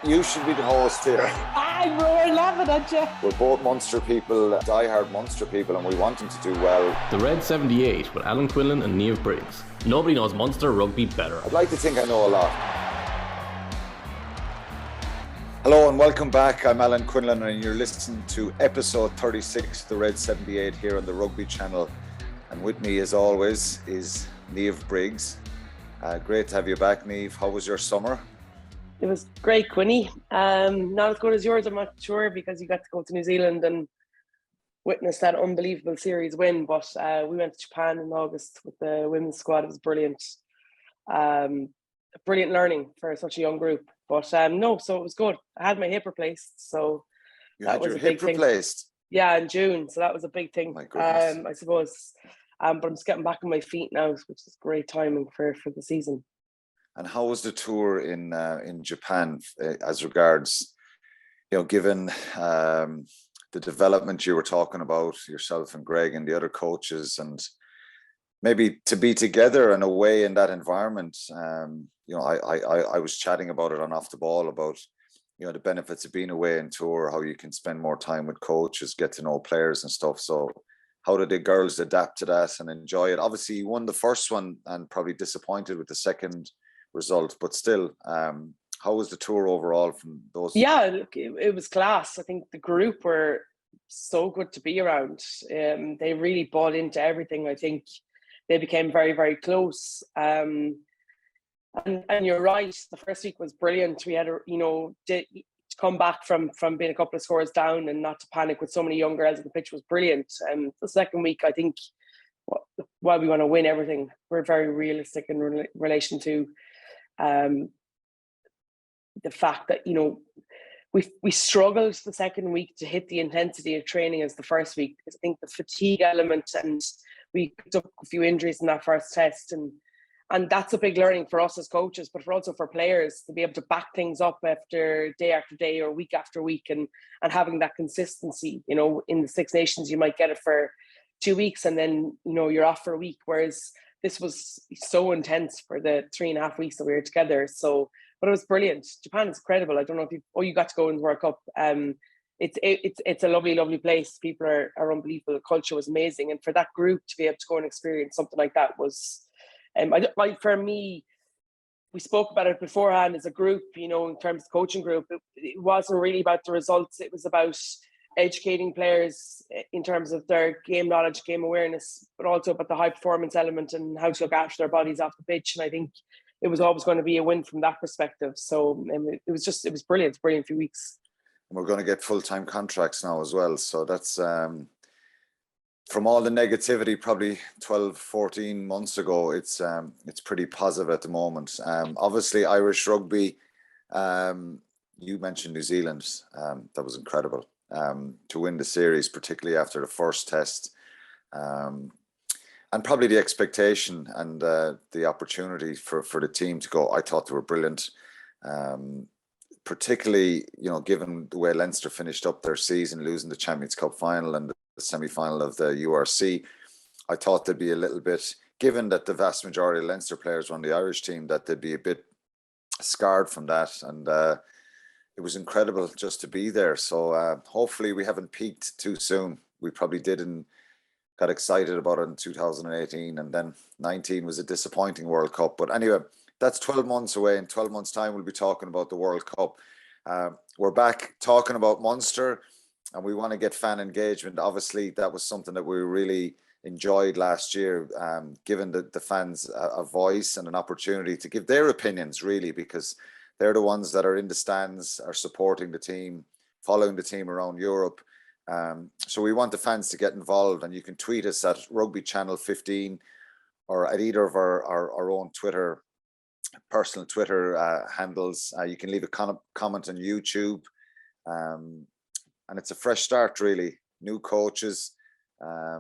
You should be the host here. We're laughing at you. We're both Munster people, diehard Munster people, and we want them to do well. The Red 78 with Alan Quinlan and Niamh Briggs. Nobody knows Munster rugby better. I'd like to think I know a lot. Hello and welcome back. I'm Alan Quinlan and you're listening to episode 36, The Red 78 here on the Rugby channel. And with me as always is Niamh Briggs. Great to have you back, Niamh. How was your summer? It was great, Quinny. Not as good as yours, I'm not sure, because you got to go to New Zealand and witness that unbelievable series win. But we went to Japan in August with the women's squad. It was brilliant. Brilliant learning for such a young group. But so it was good. I had my hip replaced, so that was a big thing. Replaced? Yeah, in June. So that was a big thing. My goodness. I suppose. But I'm just getting back on my feet now, which is great timing for the season. And how was the tour in Japan as regards, given the development you were talking about, yourself and Greg and the other coaches, and maybe to be together and away in that environment? I was chatting about it on Off the Ball about, the benefits of being away in tour, how you can spend more time with coaches, get to know players and stuff. So how did the girls adapt to that and enjoy it? Obviously, you won the first one and probably disappointed with the second result, but still, how was the tour overall from those? Yeah, look, it was class. I think the group were so good to be around. They really bought into everything. I think they became very, very close. And you're right, the first week was brilliant. We had to come back from being a couple of scores down and not to panic with so many young girls on the pitch was brilliant. The second week, I think, while we want to win everything, we're very realistic in relation to the fact that we struggled the second week to hit the intensity of training as the first week, because I think the fatigue element, and we picked up a few injuries in that first test, and that's a big learning for us as coaches, but also for players to be able to back things up after day or week after week, and having that consistency. In the Six Nations you might get it for 2 weeks and then you're off for a week, whereas this was so intense for the 3.5 weeks that we were together. So, but it was brilliant. Japan is incredible. I don't know if you got to go in the World Cup. It's a lovely, lovely place. People are unbelievable. The culture was amazing, and for that group to be able to go and experience something like that was, for me, we spoke about it beforehand as a group. In terms of the coaching group, it wasn't really about the results. It was about educating players in terms of their game knowledge, game awareness, but also about the high performance element and how to look after their bodies off the pitch. And I think it was always going to be a win from that perspective. So it was brilliant. Brilliant few weeks. And we're going to get full-time contracts now as well. So that's from all the negativity probably 12, 14 months ago, it's pretty positive at the moment. Obviously, Irish rugby, you mentioned New Zealand. That was incredible. To win the series, particularly after the first test, and probably the expectation and the opportunity for the team to go. I thought they were brilliant, particularly given the way Leinster finished up their season, losing the Champions Cup final and the semi-final of the URC. I thought they'd be a little bit, given that the vast majority of Leinster players were on the Irish team, that they'd be a bit scarred from that, and it was incredible just to be there. So hopefully we haven't peaked too soon. We probably did and got excited about it in 2018, and then 19 was a disappointing World Cup. But anyway, that's 12 months away. In 12 months' time, we'll be talking about the World Cup. We're back talking about Munster, and we want to get fan engagement. Obviously, that was something that we really enjoyed last year, giving the fans a voice and an opportunity to give their opinions, really, because they're the ones that are in the stands, are supporting the team, following the team around Europe. So we want the fans to get involved, and you can tweet us at Rugby Channel 15 or at either of our own personal Twitter handles. You can leave a comment on YouTube. And it's a fresh start, really. New coaches. I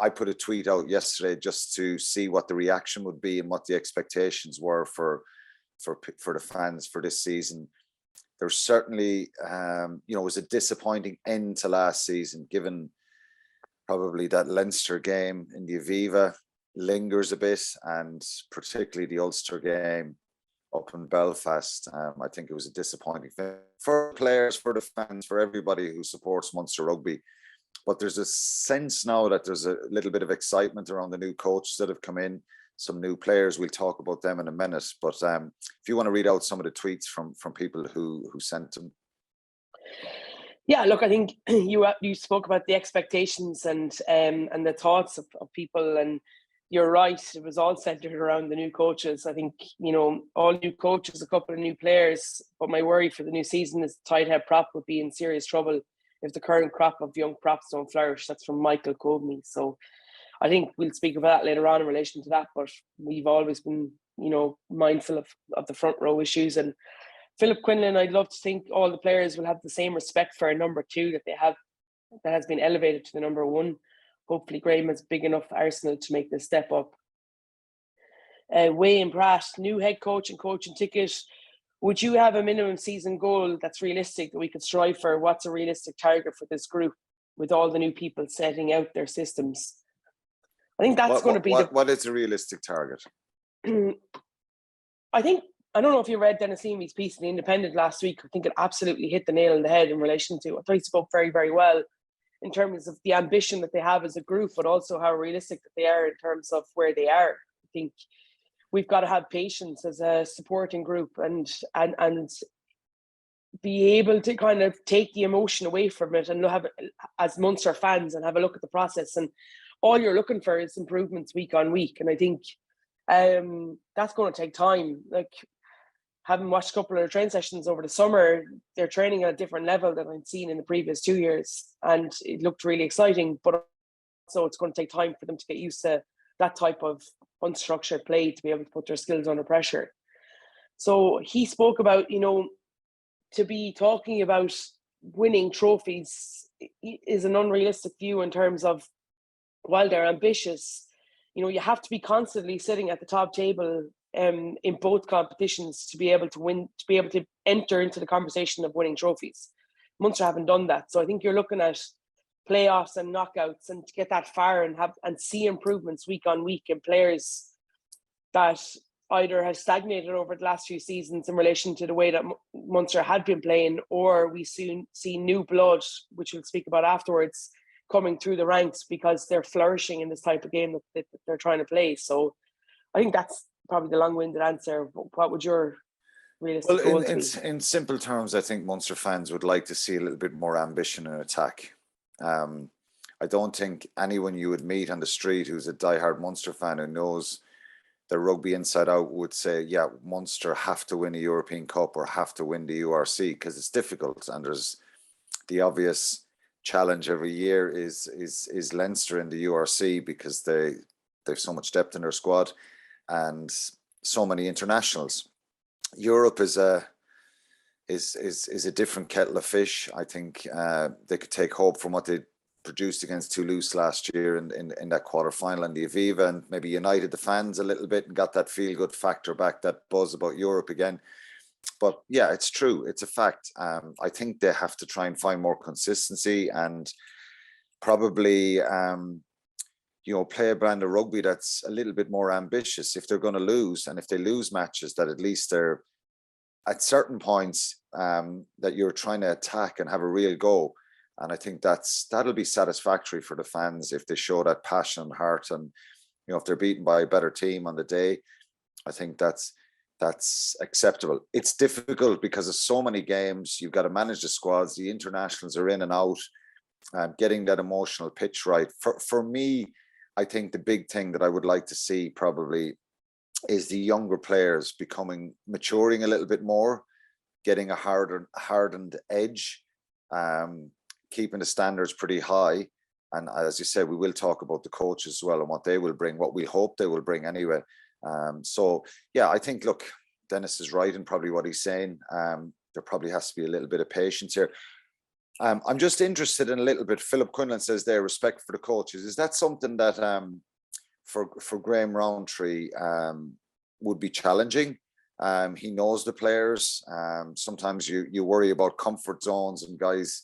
put a tweet out yesterday just to see what the reaction would be and what the expectations were for the fans for this season. There's certainly, it was a disappointing end to last season, given probably that Leinster game in the Aviva lingers a bit, and particularly the Ulster game up in Belfast. I think it was a disappointing thing for players, for the fans, for everybody who supports Munster Rugby. But there's a sense now that there's a little bit of excitement around the new coaches that have come in, some new players. We'll talk about them in a minute. But if you want to read out some of the tweets from people who sent them. Yeah, look, I think you spoke about the expectations and the thoughts of people, and you're right. It was all centered around the new coaches. I think, all new coaches, a couple of new players. But my worry for the new season is the tight head prop would be in serious trouble if the current crop of young props don't flourish. That's from Michael Coveney. So I think we'll speak about that later on in relation to that. But we've always been, mindful of the front row issues. And Philip Quinlan, I'd love to think all the players will have the same respect for a number 2 that they have, that has been elevated to the number 1. Hopefully Graham has big enough arsenal to make this step up. Wayne Pratt, new head coach and coaching ticket. Would you have a minimum season goal that's realistic that we could strive for? What's a realistic target for this group with all the new people setting out their systems? I think that's going to be what is a realistic target? I don't know if you read Dennis Leamy's piece in The Independent last week. I think it absolutely hit the nail on the head in relation to, I thought he spoke very, very well in terms of the ambition that they have as a group, but also how realistic that they are in terms of where they are. I think we've got to have patience as a supporting group and be able to kind of take the emotion away from it and have, as Munster fans, and have a look at the process. And all you're looking for is improvements week on week. And I think that's going to take time. Like, having watched a couple of train sessions over the summer, they're training at a different level than I'd seen in the previous 2 years. And it looked really exciting, but also it's going to take time for them to get used to that type of unstructured play to be able to put their skills under pressure. So he spoke about, to be talking about winning trophies is an unrealistic view in terms of, while they're ambitious, you have to be constantly sitting at the top table in both competitions to be able to win, to be able to enter into the conversation of winning trophies. Munster haven't done that. So I think you're looking at playoffs and knockouts, and to get that far and see improvements week on week in players that either have stagnated over the last few seasons in relation to the way that Munster had been playing, or we soon see new blood, which we'll speak about afterwards, coming through the ranks because they're flourishing in this type of game that they're trying to play. So I think that's probably the long-winded answer. What would your realistic goals be? In simple terms, I think Munster fans would like to see a little bit more ambition in attack. I don't think anyone you would meet on the street who's a diehard Munster fan who knows the rugby inside out would say, yeah, Munster have to win a European Cup or have to win the URC, because it's difficult. And there's the obvious challenge every year is Leinster in the URC, because they've so much depth in their squad and so many internationals. Europe is a different kettle of fish. I think they could take hope from what they produced against Toulouse last year in that quarterfinal in the Aviva, and maybe united the fans a little bit and got that feel-good factor back, that buzz about Europe again. But yeah, it's true. It's a fact. I think they have to try and find more consistency and probably, play a brand of rugby that's a little bit more ambitious. If they're going to lose, and if they lose matches, that at least they're at certain points that you're trying to attack and have a real go. And I think that'll be satisfactory for the fans if they show that passion and heart. And if they're beaten by a better team on the day, I think that's acceptable. It's difficult because of so many games. You've got to manage the squads. The internationals are in and out. Getting that emotional pitch right. For me, I think the big thing that I would like to see probably is the younger players maturing a little bit more, getting a hardened edge, keeping the standards pretty high. And as you said, we will talk about the coaches as well and what they will bring, what we hope they will bring anyway. So yeah, I think, look, Dennis is right in probably what he's saying. There probably has to be a little bit of patience here. I'm just interested in a little bit. Philip Quinlan says there, respect for the coaches. Is that something that for Graham Rowntree would be challenging? He knows the players. Sometimes you worry about comfort zones and guys,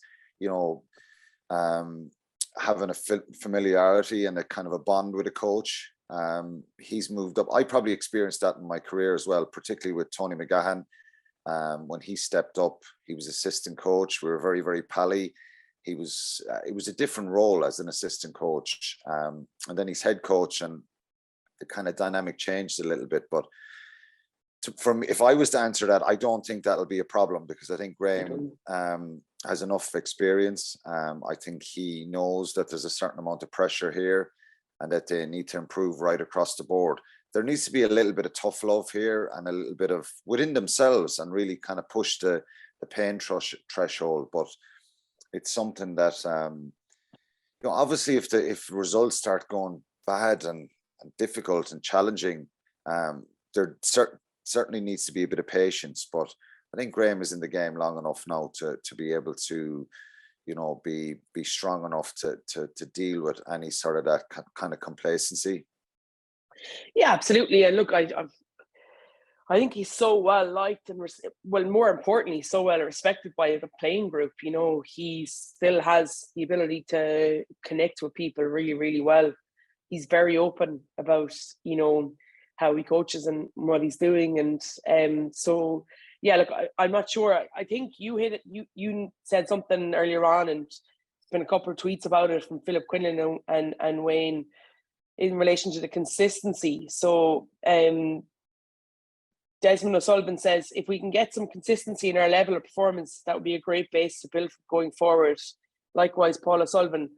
having a familiarity and a kind of a bond with a coach. He's moved up. I probably experienced that in my career as well, particularly with Tony McGahan. When he stepped up, he was assistant coach. We were very, very pally. It was a different role as an assistant coach. And then he's head coach, and the kind of dynamic changed a little bit. But if I was to answer that, I don't think that'll be a problem, because I think Graham has enough experience. I think he knows that there's a certain amount of pressure here and that they need to improve right across the board. There needs to be a little bit of tough love here and a little bit of within themselves, and really kind of push the pain threshold. But it's something that, obviously if results start going bad and difficult and challenging, there certainly needs to be a bit of patience. But I think Graham is in the game long enough now to be able to, be strong enough to deal with any sort of that kind of complacency. Yeah, absolutely. And look, I think he's so well liked and more importantly, so well respected by the playing group. He still has the ability to connect with people really, really well. He's very open about, how he coaches and what he's doing. And so, yeah, look, I'm not sure. I think you hit it. You said something earlier on, and there's been a couple of tweets about it from Philip Quinlan and Wayne in relation to the consistency. So Desmond O'Sullivan says, if we can get some consistency in our level of performance, that would be a great base to build going forward. Likewise, Paul O'Sullivan,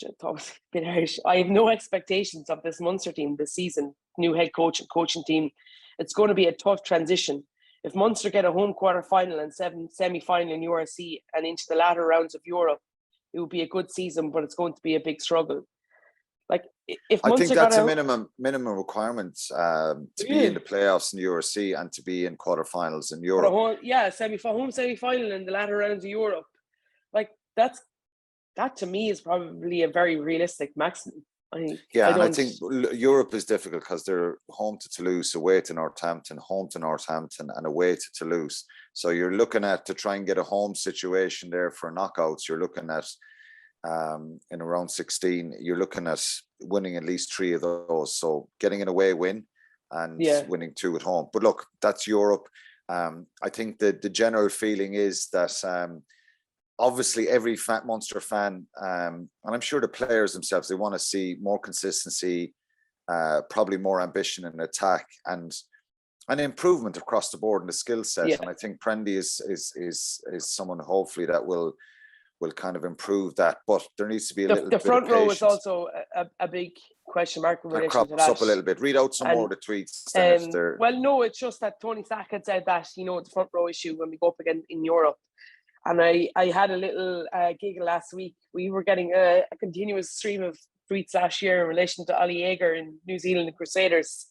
which I thought was a bit harsh. I have no expectations of this Munster team this season, new head coach and coaching team. It's going to be a tough transition. If Munster get a home quarter final and semi-final in URC and into the latter rounds of Europe, it will be a good season, but it's going to be a big struggle. Like, if Munster, I think that's a minimum requirement to be in the playoffs in the URC and to be in quarterfinals in Europe. Home semi-final in the latter rounds of Europe. Like, that to me is probably a very realistic maximum. I think Europe is difficult because they're home to Toulouse, away to Northampton, home to Northampton, and away to Toulouse. So you're looking at, to try and get a home situation there for knockouts, you're looking at in around 16, you're looking at winning at least 3 of those. So getting an away win and winning 2 at home. But look, that's Europe. I think that the general feeling is that obviously every Munster fan, and I'm sure the players themselves, they want to see more consistency, probably more ambition in attack, and an improvement across the board in the skill set. And I think Prendy is someone hopefully that will kind of improve that, but there needs to be a little bit of patience. The front row is also a big question mark in relation to that. Up a little bit. Read out some more of the tweets. Well, no, it's just that Tony Stack had said that, the front row issue when we go up again in Europe. And I had a little giggle last week. We were getting a continuous stream of tweets last year in relation to Ollie Yeager in New Zealand, the Crusaders.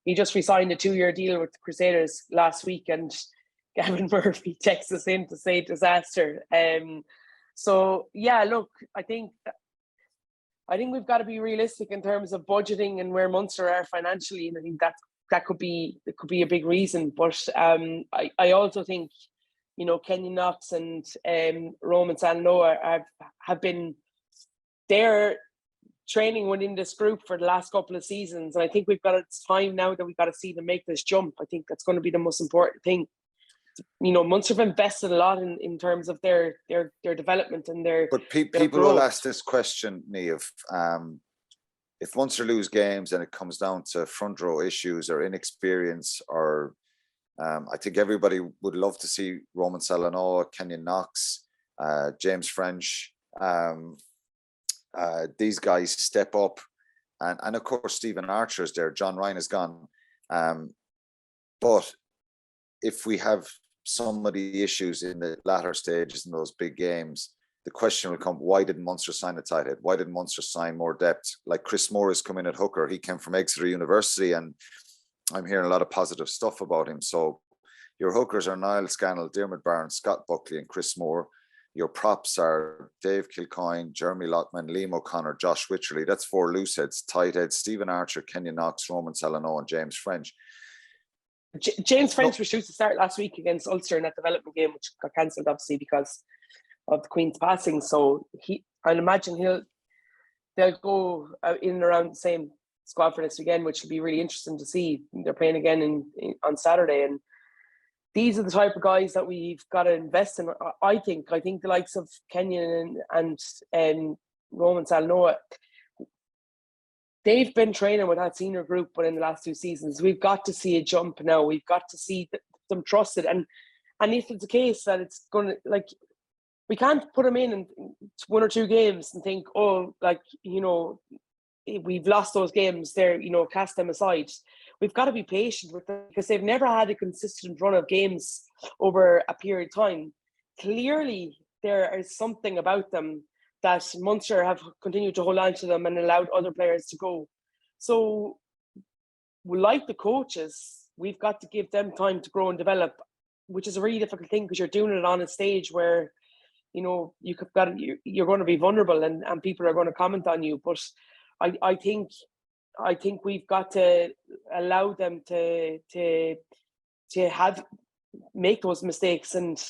He just re-signed a 2-year deal with the Crusaders last week, and Gavin Murphy texts us in to say disaster. So yeah, look, I think we've got to be realistic in terms of budgeting and where Munster are financially, and I think that could be a big reason. But I also think, Kenyon Knox and Roman Salanoa have been there training within this group for the last couple of seasons, and I think it's time now that we've got to see them make this jump. I think that's going to be the most important thing. Munster have invested a lot in terms of their development and their. But people will ask this question, Niamh. If Munster lose games and it comes down to front row issues or inexperience, or I think everybody would love to see Roman Salanoa, Kenyon Knox, James French, these guys step up, and of course Stephen Archer is there. John Ryan is gone, but if we have some of the issues in the latter stages in those big games, the question will come, why didn't Munster sign a tight head? Why didn't Munster sign more depth? Like Chris Moore has come in at hooker. He came from Exeter University, and I'm hearing a lot of positive stuff about him. So your hookers are Niall Scannell, Dermot Barnes, Scott Buckley, and Chris Moore. Your props are Dave Kilcoyne, Jeremy Lockman, Liam O'Connor, Josh Wycherley. That's 4 loose heads. Tight heads, Stephen Archer, Kenyon Knox, Roman Salanoa, and James French. James French was due to start last week against Ulster in that development game, which got cancelled obviously because of the Queen's passing. So I'll imagine they'll go in and around the squad for this weekend, which will be really interesting to see. They're playing again on Saturday, and these are the type of guys that we've got to invest in. I think the likes of Kenyon and Roman Salnoa, they've been training with that senior group, but in the last 2 seasons, we've got to see a jump now. We've got to see them trusted, and if it's the case that it's going to, like, we can't put them in 1 or 2 games and think, oh, like, you know, we've lost those games there, you know, cast them aside. We've got to be patient with them because they've never had a consistent run of games over a period of time. Clearly, there is something about them that Munster have continued to hold on to them and allowed other players to go. So, like the coaches, we've got to give them time to grow and develop, which is a really difficult thing because you're doing it on a stage where, you know, you're going to be vulnerable and people are going to comment on you. But I think we've got to allow them to make those mistakes and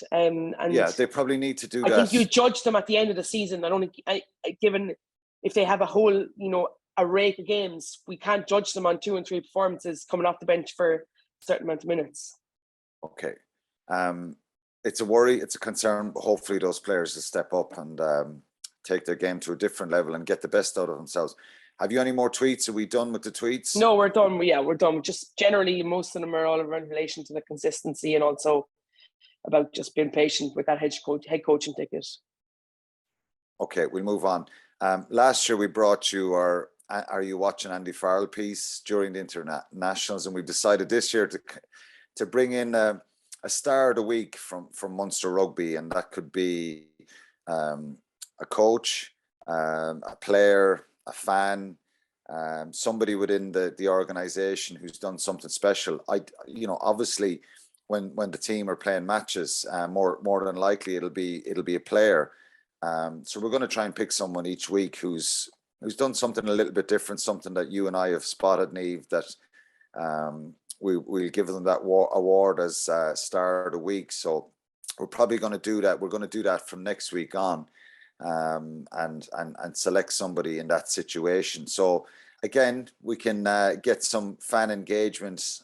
yeah, they probably need to do that. I think you judge them at the end of the season. I don't think, given if they have a whole, you know, a rake of games, we can't judge them on 2 and 3 performances coming off the bench for a certain amount of minutes. Okay. It's a worry, it's a concern. Hopefully those players will step up and take their game to a different level and get the best out of themselves. Have you any more tweets? Are we done with the tweets? No, we're done. Yeah, we're done. Just generally, most of them are all in relation to the consistency and also about just being patient with that head coaching ticket. Okay, we'll move on. Last year we brought you our Are You Watching Andy Farrell piece during the internationals, and we've decided this year to bring in a star of the week from Munster Rugby, and that could be a coach, a player, a fan, somebody within the organization who's done something special. Obviously when the team are playing matches, more than likely it'll be a player. So we're going to try and pick someone each week who's done something a little bit different, something that you and I have spotted, Niamh, that we'll give them that award as star of the week. So we're probably going to do that. We're going to do that from next week on, and select somebody in that situation. So again, we can get some fan engagement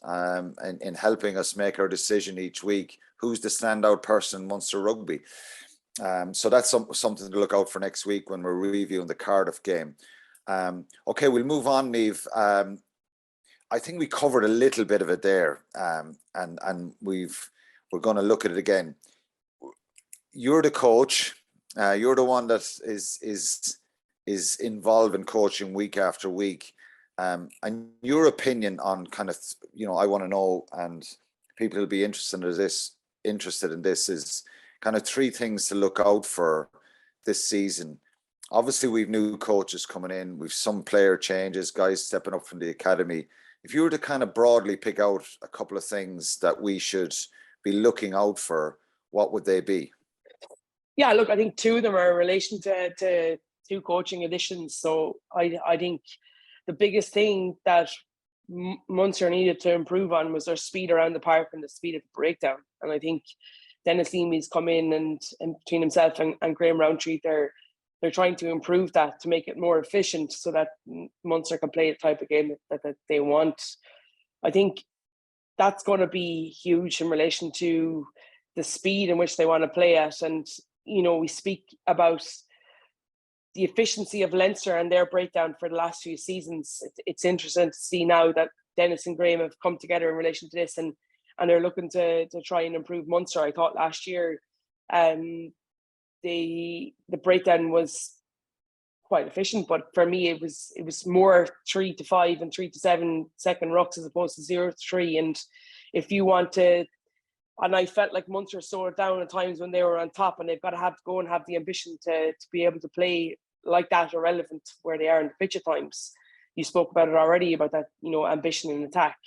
in helping us make our decision each week. Who's the standout person in Munster Rugby? So that's something to look out for next week when we're reviewing the Cardiff game. Okay, we'll move on, Niamh. I think we covered a little bit of it there, and we're going to look at it again. You're the coach. You're the one that is involved in coaching week after week, and your opinion on kind of, I want to know, and people will be interested in this is kind of 3 things to look out for this season. Obviously, we've new coaches coming in. We've some player changes, guys stepping up from the academy. If you were to kind of broadly pick out a couple of things that we should be looking out for, what would they be? Yeah, look, I think 2 of them are in relation to 2 coaching additions. So I think the biggest thing that Munster needed to improve on was their speed around the park and the speed of the breakdown. And I think Dennis Leamy's come in and between himself and Graham Roundtree, they're trying to improve that to make it more efficient so that Munster can play the type of game that they want. I think that's going to be huge in relation to the speed in which they want to play at. And, we speak about the efficiency of Leinster and their breakdown for the last few seasons. It's interesting to see now that Dennis and Graham have come together in relation to this and they're looking to try and improve Munster. I thought last year the breakdown was quite efficient, but for me it was more 3 to 5 and 3 to 7 second rucks as opposed to 0 to 3. And if you want to, and I felt like Munster slowed down at times when they were on top, and they've got to go and have the ambition to be able to play like that, irrelevant where they are in the pitch at times. You spoke about it already, about that, ambition in attack.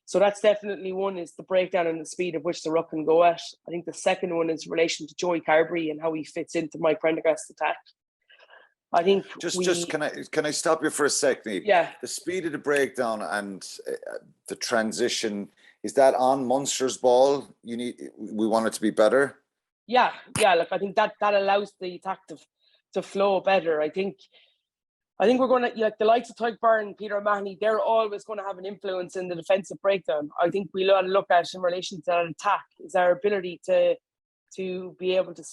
So that's definitely one, is the breakdown and the speed of which the ruck can go at. I think the second one is in relation to Joey Carbury and how he fits into Mike Prendergast's attack. I think can I stop you for a second? Yeah. The speed of the breakdown and the transition, is that on Munster's ball? We want it to be better. Yeah. Look, I think that allows the attack to flow better. I think I think we're going to, like the likes of Tyke Byrne, Peter O'Mahony, they're always going to have an influence in the defensive breakdown. I think we ought to look at in relation to that attack is our ability to be able to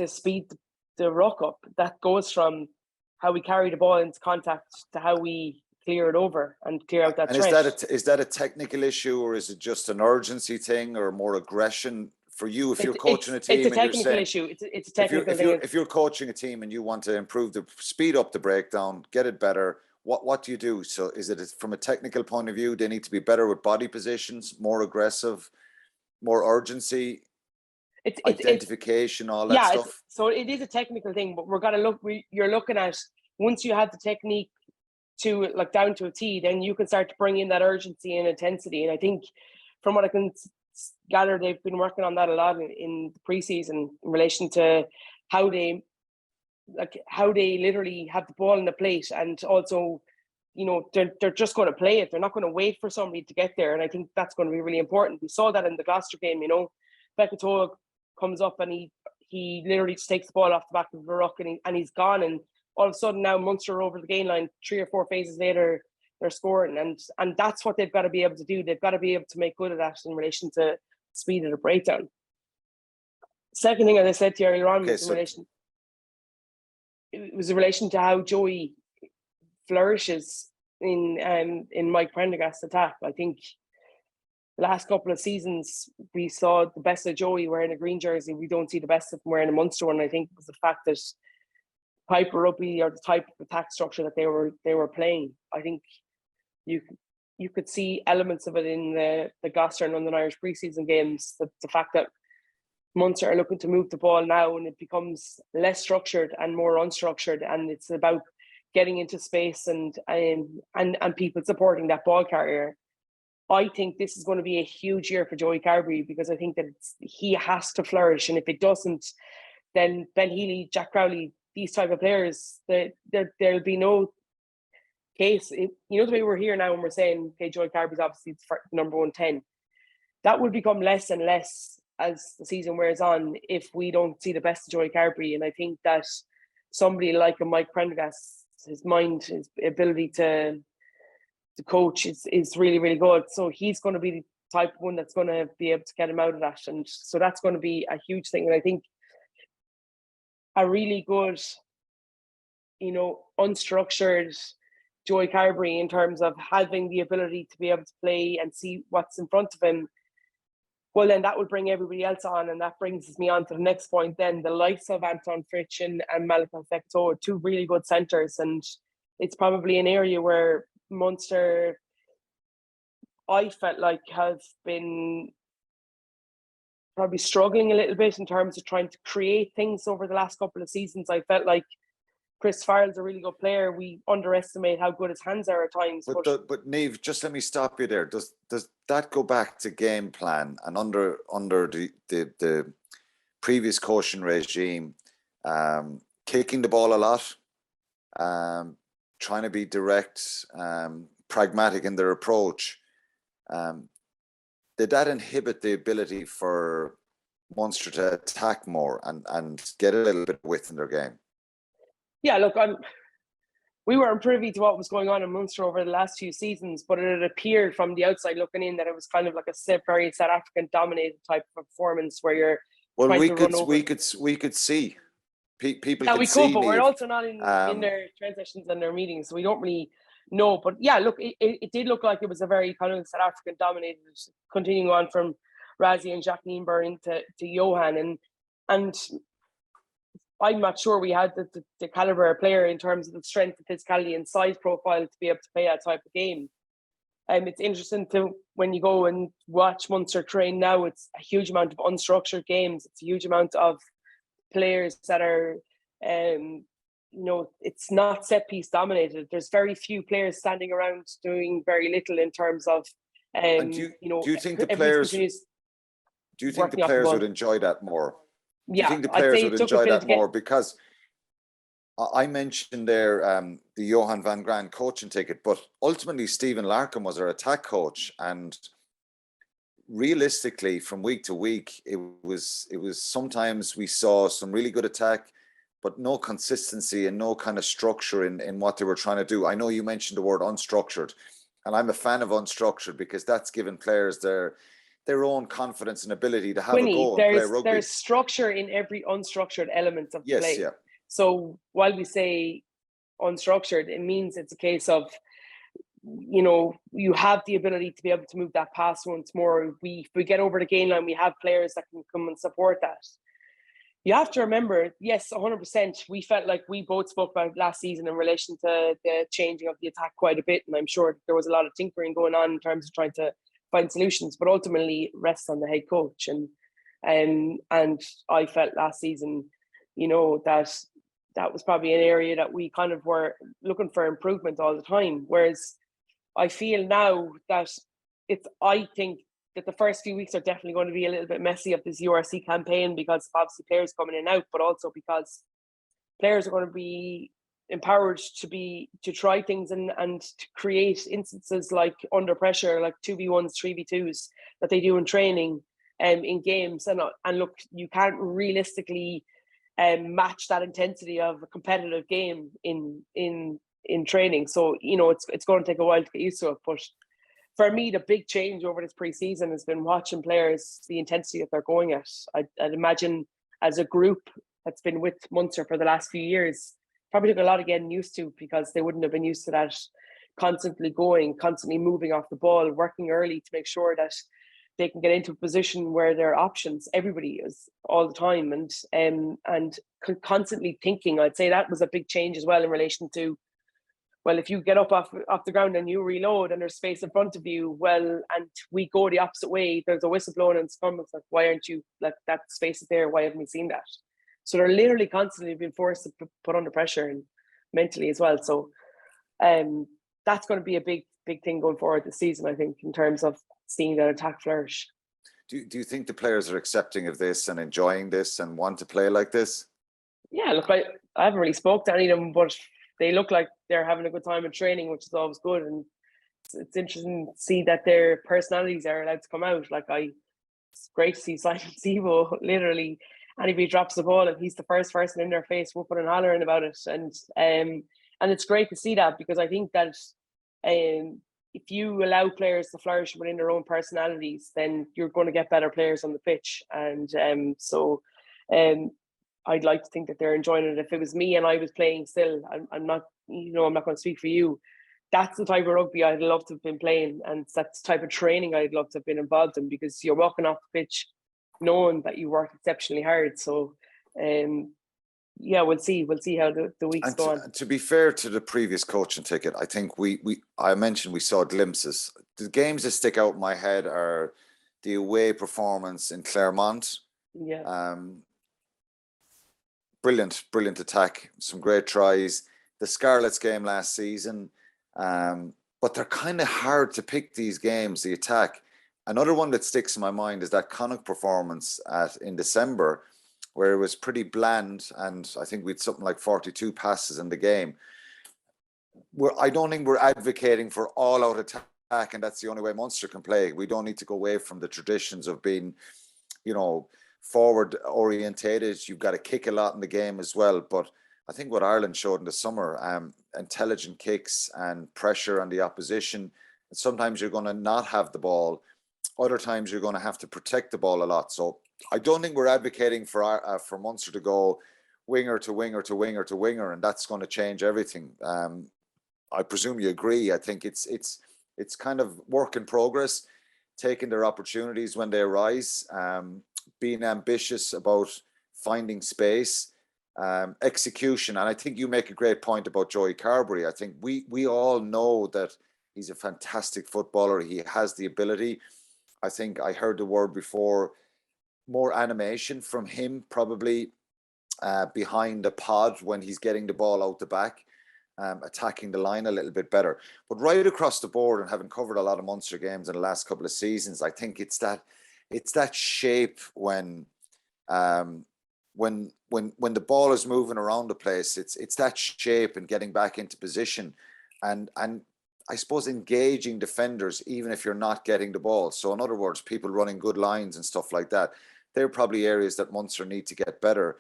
speed the ruck up. That goes from how we carry the ball into contact to how we clear it over and clear out that threat. Is that a technical issue, or is it just an urgency thing, or more aggression? For you, if you're coaching a team, it's a technical issue. It's a technical thing. If you're coaching a team and you want to improve speed up the breakdown, get it better, what do you do? So is it from a technical point of view, they need to be better with body positions, more aggressive, more urgency, identification, all that stuff? So it is a technical thing, but we're gonna look. You're looking at, once you have the technique to like down to a T, then you can start to bring in that urgency and intensity. And I think from what I can gather, they've been working on that a lot in the preseason in relation to how they literally have the ball in the plate, and also, you know, they're just going to play it. They're not going to wait for somebody to get there. And I think that's going to be really important. We saw that in the Gloucester game, you know, Bekatoa comes up and he literally just takes the ball off the back of the ruck and he's gone. And all of a sudden now Munster over the gain line, 3 or 4 phases later, they're scoring, and that's what they've got to be able to do. They've got to be able to make good of that in relation to speed of the breakdown. Second thing, as I said to you earlier on, it was in relation to how Joey flourishes in Mike Prendergast's attack. I think the last couple of seasons we saw the best of Joey wearing a green jersey. We don't see the best of him wearing a Munster one. I think it was the fact that Piper Rugby, or the type of attack structure that they were playing, I think you could see elements of it in the Gloucester and London Irish preseason games. The fact that Munster are looking to move the ball now, and it becomes less structured and more unstructured, and it's about getting into space and people supporting that ball carrier. I think this is going to be a huge year for Joey Carbury, because I think that he has to flourish, and if it doesn't, then Ben Healy, Jack Crowley, these type of players, there'll be no case. You know, the way we're here now and we're saying, okay, Joey Carbury's obviously number 110. That will become less and less as the season wears on if we don't see the best of Joey Carbury. And I think that somebody like a Mike Prendergast, his mind, his ability to coach is really, really good. So he's going to be the type of one that's going to be able to get him out of that. And so that's going to be a huge thing. And I think a really good, you know, unstructured Joey Carbury, in terms of having the ability to be able to play and see what's in front of him, well, then that will bring everybody else on. And that brings me on to the next point then, the likes of Anton Fritsch and Malachi Fekitoa, 2 really good centres. And it's probably an area where Munster, I felt like, have been probably struggling a little bit in terms of trying to create things over the last couple of seasons. I felt like Chris Farrell's a really good player. We underestimate how good his hands are at times. But Niamh, just let me stop you there. Does that go back to game plan, and under the previous coaching regime, kicking the ball a lot, trying to be direct, pragmatic in their approach? Did that inhibit the ability for Munster to attack more and get a little bit of width in their game? Yeah, look, we weren't privy to what was going on in Munster over the last few seasons, but it appeared from the outside looking in that it was kind of like a very South African dominated type of performance where you're we could see people. Yeah, we could, but Niamh. we're also not in their transitions and their meetings, so we don't really know. But yeah, look, it did look like it was a very kind of South African dominated, continuing on from Razi and Jacques Niamh to Johan, and I'm not sure we had the caliber of player in terms of the strength, the physicality and size profile to be able to play that type of game. It's interesting when you go and watch Munster train now, it's a huge amount of unstructured games. It's a huge amount of players that are, you know, it's not set piece dominated. There's very few players standing around doing very little in terms of, do you think the players would enjoy that more? Do you think the players would enjoy that more? Because I mentioned there the Johan van Graan coaching ticket, but ultimately Stephen Larkham was our attack coach, and realistically from week to week it was sometimes we saw some really good attack, but no consistency and no kind of structure in what they were trying to do. I know you mentioned the word unstructured, and I'm a fan of unstructured because that's given players their own confidence and ability to have a go and play rugby. There's structure in every unstructured element of Yes, play. yeah. So while we say unstructured, it means it's a case of, you know, you have the ability to be able to move that pass once more. If we get over the gain line, we have players that can come and support that. You have to remember, yes, 100%. We felt like we both spoke about last season in relation to the changing of the attack quite a bit. And I'm sure there was a lot of tinkering going on in terms of trying to find solutions, but ultimately it rests on the head coach. And I felt last season, you know, that was probably an area that we kind of were looking for improvement all the time. Whereas I feel now that I think that the first few weeks are definitely going to be a little bit messy of this URC campaign, because obviously players coming in and out, but also because players are going to be empowered to try things and to create instances like under pressure, like 2v1s, 3v2s that they do in training in games. And look, you can't realistically match that intensity of a competitive game in training. So, you know, it's going to take a while to get used to it. But for me, the big change over this pre-season has been watching players, the intensity that they're going at. I'd imagine as a group that's been with Munster for the last few years, probably took a lot of getting used to, because they wouldn't have been used to that constantly going, constantly moving off the ball, working early to make sure that they can get into a position where their options, everybody is all the time, and constantly thinking. I'd say that was a big change as well in relation to, well, if you get up off the ground and you reload and there's space in front of you, well, and we go the opposite way, there's a whistle blowing and scum. It's like, why aren't you, like, that space is there? Why haven't we seen that? So they're literally constantly being forced to put under pressure, and mentally as well. So that's going to be a big thing going forward this season, I think, in terms of seeing that attack flourish. Do you think the players are accepting of this and enjoying this and want to play like this? Yeah, look, I haven't really spoke to any of them, but they look like they're having a good time in training, which is always good. And it's interesting to see that their personalities are allowed to come out. It's great to see Simon Sebo literally, anybody drops the ball and he's the first person in their face whooping and hollering about it. And it's great to see that, because I think that if you allow players to flourish within their own personalities, then you're going to get better players on the pitch. And I'd like to think that they're enjoying it. If it was me and I was playing still, I'm not going to speak for you. That's the type of rugby I'd love to have been playing, and that's the type of training I'd love to have been involved in, because you're walking off the pitch knowing that you worked exceptionally hard. So yeah, we'll see how the weeks go on. To be fair to the previous coaching ticket, I think I mentioned we saw glimpses. The games that stick out in my head are the away performance in Claremont. Yeah. Brilliant attack, some great tries. The Scarlets game last season, but they're kind of hard to pick, these games, the attack. Another one that sticks in my mind is that Connacht performance in December, where it was pretty bland, and I think we had something like 42 passes in the game. I don't think we're advocating for all-out attack, and that's the only way Munster can play. We don't need to go away from the traditions of being, forward orientated. You've got to kick a lot in the game as well. But I think what Ireland showed in the summer, intelligent kicks and pressure on the opposition. And sometimes you're going to not have the ball. Other times you're going to have to protect the ball a lot. So I don't think we're advocating for Munster to go winger to winger to winger to winger, and that's going to change everything. I presume you agree. I think it's kind of work in progress, taking their opportunities when they arise, being ambitious about finding space, execution. And I think you make a great point about Joey Carbury. I think we all know that he's a fantastic footballer. He has the ability. I think I heard the word before, more animation from him probably behind the pod when he's getting the ball out the back, attacking the line a little bit better. But right across the board, and having covered a lot of Munster games in the last couple of seasons, I think it's that shape when the ball is moving around the place. It's that shape and getting back into position, and I suppose engaging defenders even if you're not getting the ball. So in other words, people running good lines and stuff like that. They're probably areas that Munster need to get better.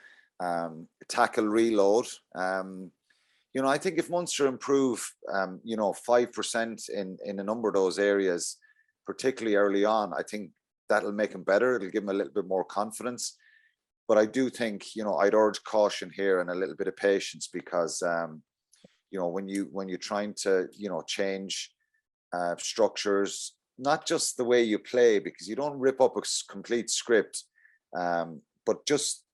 tackle reload. I think if Munster improve, 5% in a number of those areas, particularly early on, I think that'll make them better. It'll give them a little bit more confidence. But I do think, I'd urge caution here and a little bit of patience because, when you're trying to, change structures, not just the way you play, because you don't rip up a complete script, but just,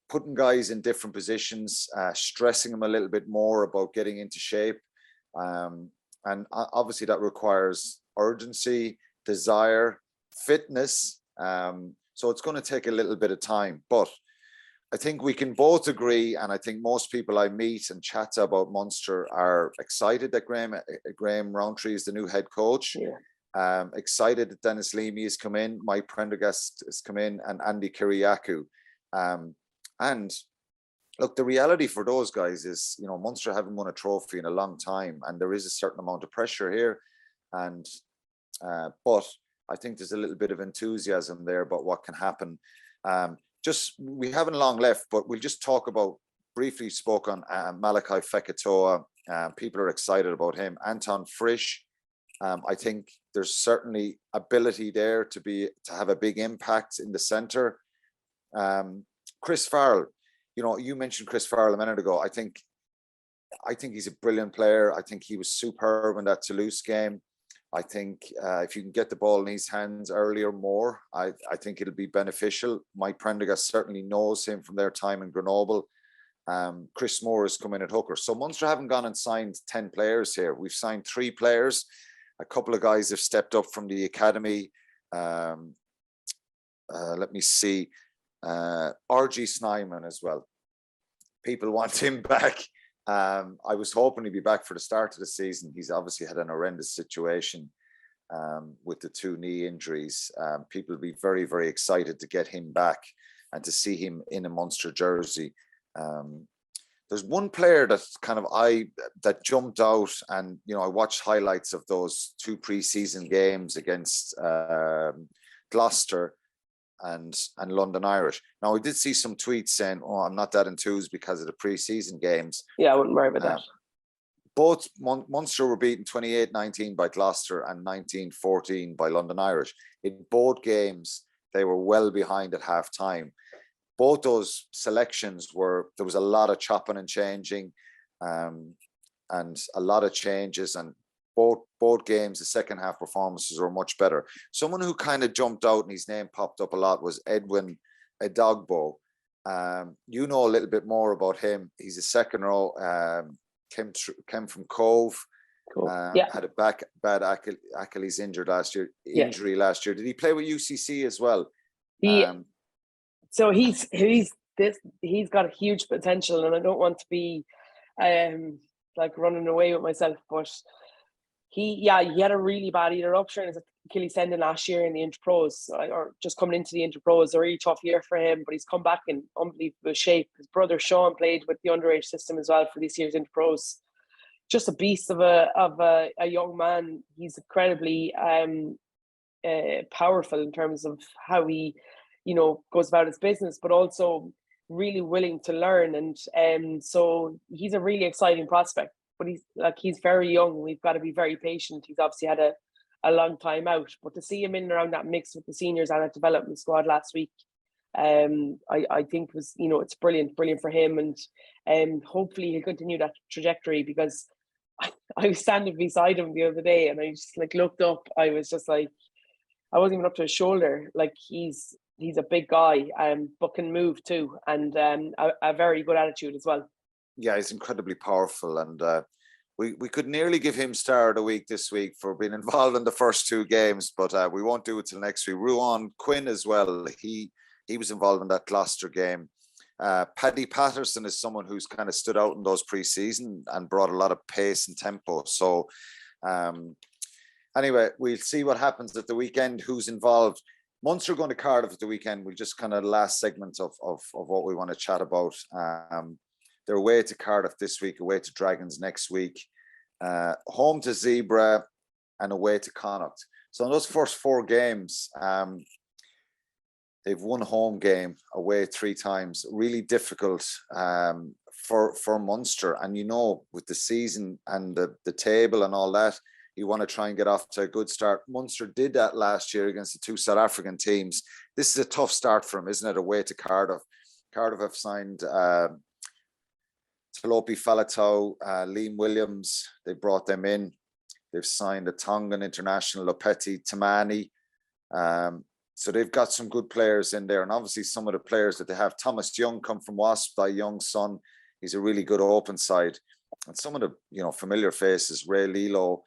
putting guys in different positions, stressing them a little bit more about getting into shape. And obviously that requires urgency, desire, fitness. So it's going to take a little bit of time, but I think we can both agree, and I think most people I meet and chat to about Munster are excited that Graham Rowntree is the new head coach. Yeah. Excited that Dennis Leamy has come in, Mike Prendergast has come in, and Andy Kiriakou. And look, the reality for those guys is, Munster haven't won a trophy in a long time, and there is a certain amount of pressure here. And but I think there's a little bit of enthusiasm there about what can happen. We haven't long left, but we'll just talk about, briefly spoke on Malachi Fekitoa. People are excited about him. Anton Frisch, I think there's certainly ability there to have a big impact in the centre. Chris Farrell, you mentioned Chris Farrell a minute ago. I think he's a brilliant player. I think he was superb in that Toulouse game. I think if you can get the ball in his hands earlier more, I think it'll be beneficial. Mike Prendergast certainly knows him from their time in Grenoble. Chris Moore has come in at hooker. So Munster haven't gone and signed 10 players here. We've signed 3 players. A couple of guys have stepped up from the academy. Let me see. RG Snyman as well. People want him back. I was hoping he'd be back for the start of the season. He's obviously had an horrendous situation with the 2 knee injuries. People will be very, very excited to get him back and to see him in a Munster jersey. There's one player that jumped out, and I watched highlights of those 2 pre-season games against Gloucester and London Irish. Now, I did see some tweets saying, I'm not that enthused because of the pre-season games. Yeah, I wouldn't worry about that. Both Munster were beaten 28-19 by Gloucester and 19-14 by London Irish. In both games, they were well behind at half-time. Both those selections there was a lot of chopping and changing, and a lot of changes, and both games, the second half performances were much better. Someone who kind of jumped out and his name popped up a lot was Edwin Edogbo. You know a little bit more about him. He's a second row, came from Cove. Cool. Had a bad Achilles injury last year. Did he play with UCC as well? So he's got a huge potential, and I don't want to be running away with myself, but he had a really bad either rupture in his Achilles tendon last year in the Interpros, or just coming into the Interpros. A really tough year for him, but he's come back in unbelievable shape. His brother Sean played with the underage system as well for this year's Interpros. Just a beast of a young man. He's incredibly powerful in terms of how he goes about his business, but also really willing to learn. And so he's a really exciting prospect, but he's very young. We've got to be very patient. He's obviously had a long time out, but to see him in and around that mix with the seniors and a development squad last week, I think was, it's brilliant for him. And hopefully he'll continue that trajectory, because I was standing beside him the other day and I just looked up. I was just I wasn't even up to his shoulder. He's a big guy, but can move too, and a very good attitude as well. Yeah, he's incredibly powerful, and we could nearly give him Star of the Week this week for being involved in the first 2 games, but we won't do it till next week. Ruan Quinn as well. He was involved in that Gloucester game. Paddy Patterson is someone who's kind of stood out in those pre-season and brought a lot of pace and tempo. So anyway, we'll see what happens at the weekend, who's involved. Munster going to Cardiff at the weekend. We'll just kind of last segment of what we want to chat about. They're away to Cardiff this week, away to Dragons next week, home to Zebra, and away to Connacht. So in those first 4 games, They've won home game, away 3 times. Really difficult for Munster. And with the season and the table and all that, you want to try and get off to a good start. Munster did that last year against the 2 South African teams. This is a tough start for them, isn't it? Away to Cardiff. Cardiff have signed Talopi Falatau, Liam Williams. They brought them in. They've signed a Tongan international, Lopeti Tamani. So they've got some good players in there. And obviously some of the players that they have, Thomas Young come from Wasp, thy young son. He's a really good open side. And some of the, familiar faces, Ray Lilo,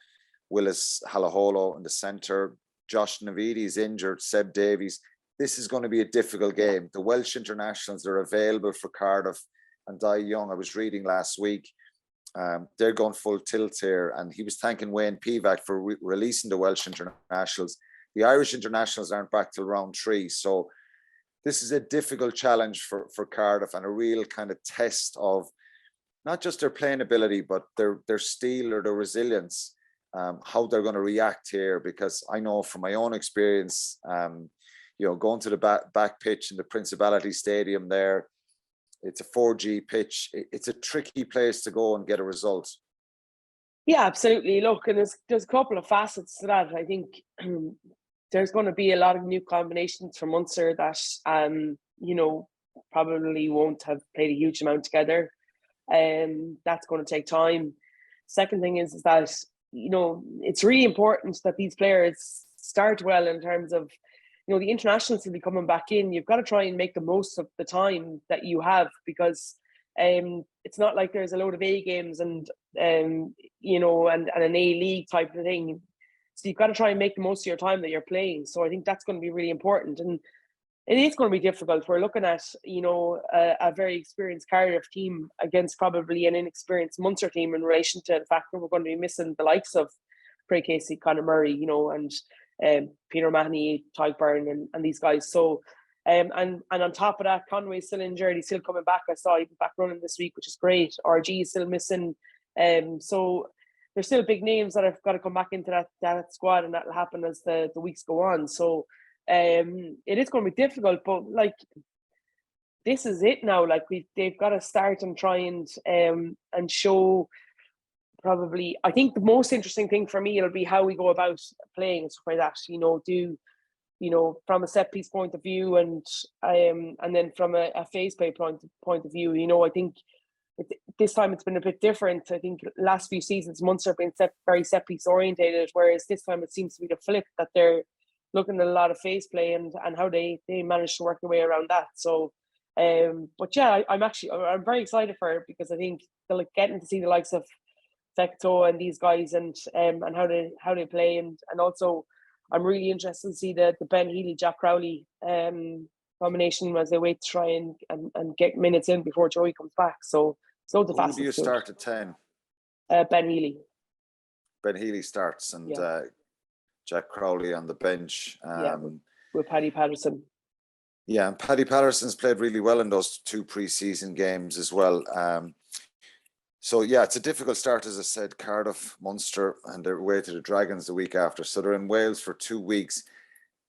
Willis Halaholo in the centre, Josh Navidi is injured, Seb Davies. This is going to be a difficult game. The Welsh internationals are available for Cardiff and Di Young. I was reading last week. They're going full tilt here. And he was thanking Wayne Pivac for releasing the Welsh internationals. The Irish internationals aren't back till round 3. So this is a difficult challenge for Cardiff and a real kind of test of not just their playing ability, but their steel or their resilience, how they're going to react here. Because I know from my own experience, going to the back pitch in the Principality Stadium there, it's a 4G pitch. It's a tricky place to go and get a result. Yeah, absolutely. Look, and there's a couple of facets to that. I think there's going to be a lot of new combinations for Munster that, probably won't have played a huge amount together. That's going to take time. Second thing is that, it's really important that these players start well in terms of, the internationals will be coming back in. You've got to try and make the most of the time that you have, because it's not like there's a load of A games and and an A league type of thing. So you've got to try and make the most of your time that you're playing. So I think that's going to be really important. And it is going to be difficult. We're looking at, a very experienced Cardiff team against probably an inexperienced Munster team in relation to the fact that we're going to be missing the likes of Craig Casey, Conor Murray, and Peter Mahoney, Tyke Byrne and these guys. So and on top of that, Conway's still injured. He's still coming back. I saw him back running this week, which is great. RG is still missing. So there's still big names that have got to come back into that squad, and that'll happen as the weeks go on. So it is going to be difficult, but this is it now. They've got to start and try and show. Probably, I think the most interesting thing for me will be how we go about playing and stuff like that. From a set piece point of view, and then from a phase play point of view. I think this time it's been a bit different. I think last few seasons Munster have been very set piece orientated, whereas this time it seems to be the flip, that they're looking at a lot of phase play and how they manage to work their way around that. So, but yeah, I'm very excited for it, because I think they're getting to see the likes of Fecto and these guys and how they play, and also I'm really interested to see the Ben Healy Jack Crowley combination as they wait to try and get minutes in before Joey comes back. So loads of facets. Who do you start at 10? Ben Healy. Ben Healy starts, and Jack Crowley on the bench. With Paddy Patterson. Yeah, and Paddy Patterson's played really well in those 2 pre-season games as well. So yeah, it's a difficult start, as I said. Cardiff, Munster, and they're away to the Dragons the week after. So they're in Wales for 2 weeks.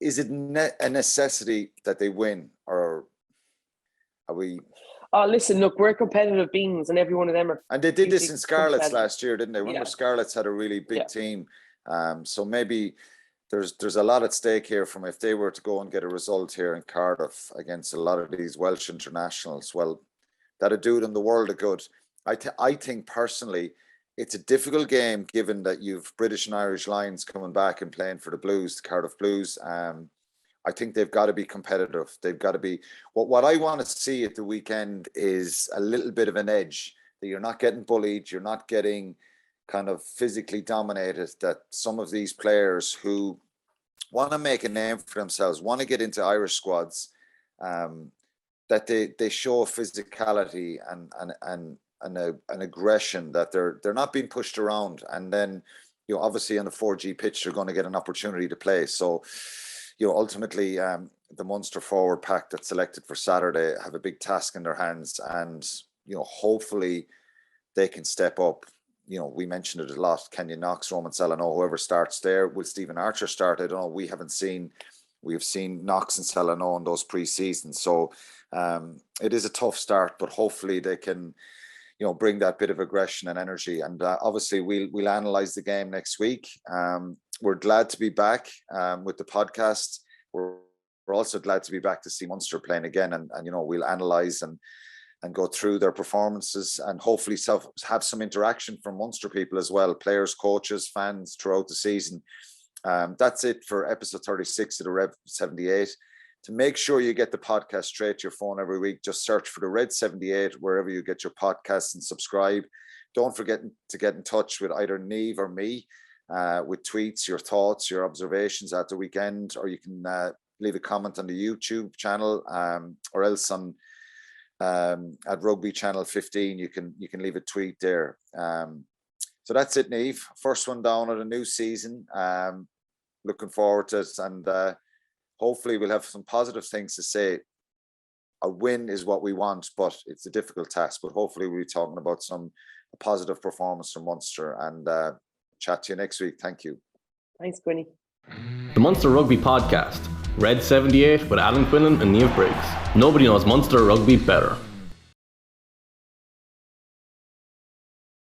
Is it a necessity that they win, or are we? Oh, listen, look, we're competitive beings, and every one of them are. And they did this in Scarlets last year, didn't they? Remember, Scarlets had a really big team. So maybe there's a lot at stake here from if they were to go and get a result here in Cardiff against a lot of these Welsh internationals. Well, that'd do them the world of good. I think personally, it's a difficult game given that you've British and Irish Lions coming back and playing for the Blues, the Cardiff Blues. I think they've got to be competitive. They've got to be. What I want to see at the weekend is a little bit of an edge, that you're not getting bullied, you're not getting kind of physically dominated, that some of these players who want to make a name for themselves, want to get into Irish squads, that they show physicality and an aggression, that they're not being pushed around. And then, obviously on the 4G pitch, they're going to get an opportunity to play. So, ultimately, the Munster forward pack that's selected for Saturday have a big task in their hands, and hopefully they can step up. We mentioned it a lot. Kenyon Knox, Roman Salano, whoever starts there. Will Stephen Archer start? I don't know. We haven't seen We have seen Knox and Celano in those pre-seasons. So it is a tough start, but hopefully they can, bring that bit of aggression and energy. And obviously we'll analyze the game next week. We're glad to be back with the podcast. We're also glad to be back to see Munster playing again, and we'll analyse and go through their performances, and hopefully have some interaction from Munster people as well, players, coaches, fans throughout the season. That's it for episode 36 of the Rev 78. To make sure you get the podcast straight to your phone every week, just search for the Red 78 wherever you get your podcasts and subscribe. Don't forget to get in touch with either Niamh or me with tweets, your thoughts, your observations at the weekend, or you can leave a comment on the YouTube channel, or else on at Rugby channel 15 you can leave a tweet there. So that's it, Niamh. First one down of the new season. Looking forward to it, and hopefully we'll have some positive things to say. A win is what we want, but it's a difficult task. But hopefully we'll be talking about a positive performance from Munster, and chat to you next week. Thank you. Thanks, Quinny. The Munster Rugby Podcast, Red 78 with Alan Quinlan and Niamh Briggs. Nobody knows Munster Rugby better.